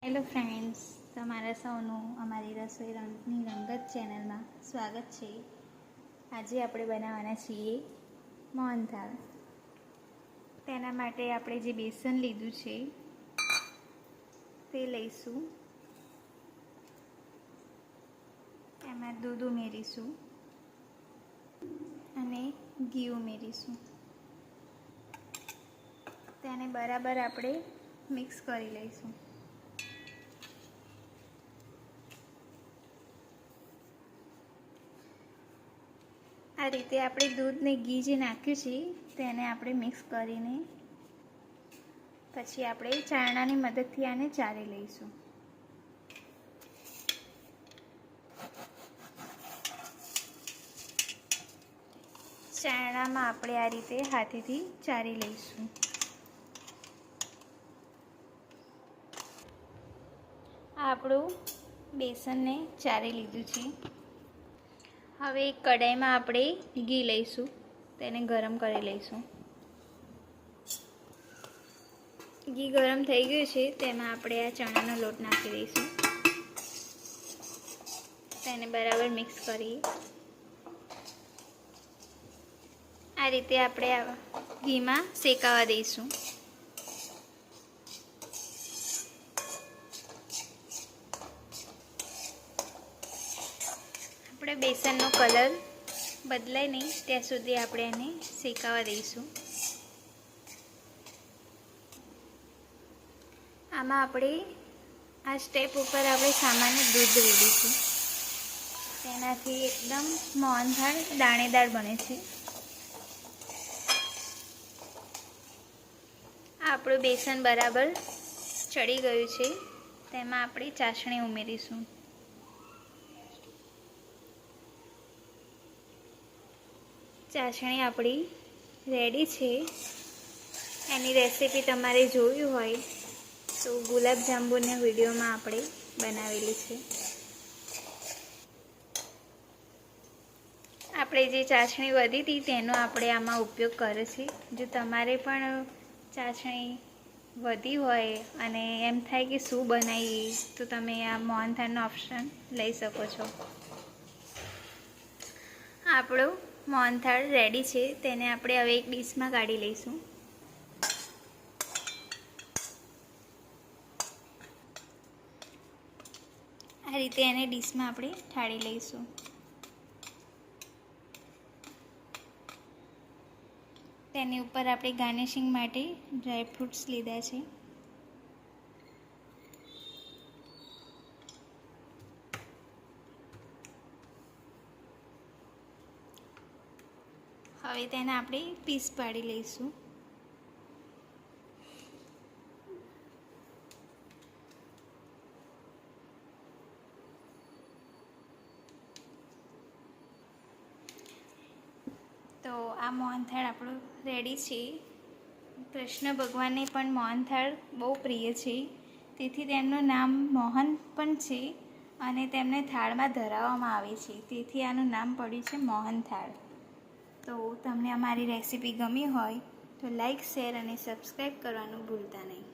Hello friends, તમારા સૌનું અમારી રસોઈની રંગત ચેનલમાં સ્વાગત છે. આજે આપણે બનાવવાના છીએ મોહનથાળ. તેના માટે આપણે જે બેસન લીધું છે તે લઈશું. એમાં દૂધ ઉમેરીશું અને ઘી ઉમેરીશું. તેને બરાબર આપણે મિક્સ કરી લઈશું. આ રીતે આપણે દૂધ ને ઘી જે નાખ્યું છે તેને આપણે મિક્સ કરીને પછી આપણે ચારણાની મદદથી આને ચારી લઈશું. ચારણામાં આપણે આ રીતે હાથેથી ચારી લઈશું. આપણું બેસનને ચારી લીધું છે. હવે એક કઢાઈમાં આપણે ઘી લઈશું, તેને ગરમ કરી લઈશું. ઘી ગરમ થઈ ગયું છે, તેમાં આપણે આ ચણાનો લોટ નાખી દઈશું. તેને બરાબર મિક્સ કરી આ રીતે આપણે ઘીમાં શેકાવા દઈશું. આપણે બેસનનો કલર બદલાય નહીં ત્યાં સુધી આપણે એને શેકાવા દઈશું. આમાં આપણે આ સ્ટેપ ઉપર આપણે સામાન્ય દૂધ રેડીશું. તેનાથી એકદમ મોહનથાળ દાણેદાર બને છે. આપણું બેસન બરાબર ચડી ગયું છે, તેમાં આપણે ચાસણી ઉમેરીશું. ચાસણી આપણી રેડી છે. એની રેસીપી તમારે જોવી હોય તો ગુલાબજાંબુના વિડીયોમાં આપણે બનાવેલી છે. આપણે જે ચાસણી વધી હતી તેનો આપણે આમાં ઉપયોગ કર્યો છે. જો તમારે પણ ચાસણી વધી હોય અને એમ થાય કે શું બનાવીએ તો તમે આ મોહનથાળનો ઓપ્શન લઈ શકો છો. આપણો મોહનથાળ રેડી છે, તેને આપણે હવે એક ડીશમાં કાઢી લઈશું. આ રીતે એને ડીશમાં આપણે ઠાળી લઈશું. તેની ઉપર આપણે ગાર્નિશિંગ માટે ડ્રાયફ્રૂટ્સ લીધા છે. હવે તેને આપણે પીસ પાડી લઈશું. તો આ મોહનથાળ આપણું રેડી છે. કૃષ્ણ ભગવાનને પણ મોહનથાળ બહુ પ્રિય છે, તેથી તેમનું નામ મોહન પણ છે અને તેમને થાળમાં ધરાવવામાં આવે છે, તેથી આનું નામ પડ્યું છે મોહનથાળ. તો તમને અમારી રેસીપી ગમી હોય તો લાઈક, શેર અને સબસ્ક્રાઈબ કરવાનું ભૂલતા નહીં.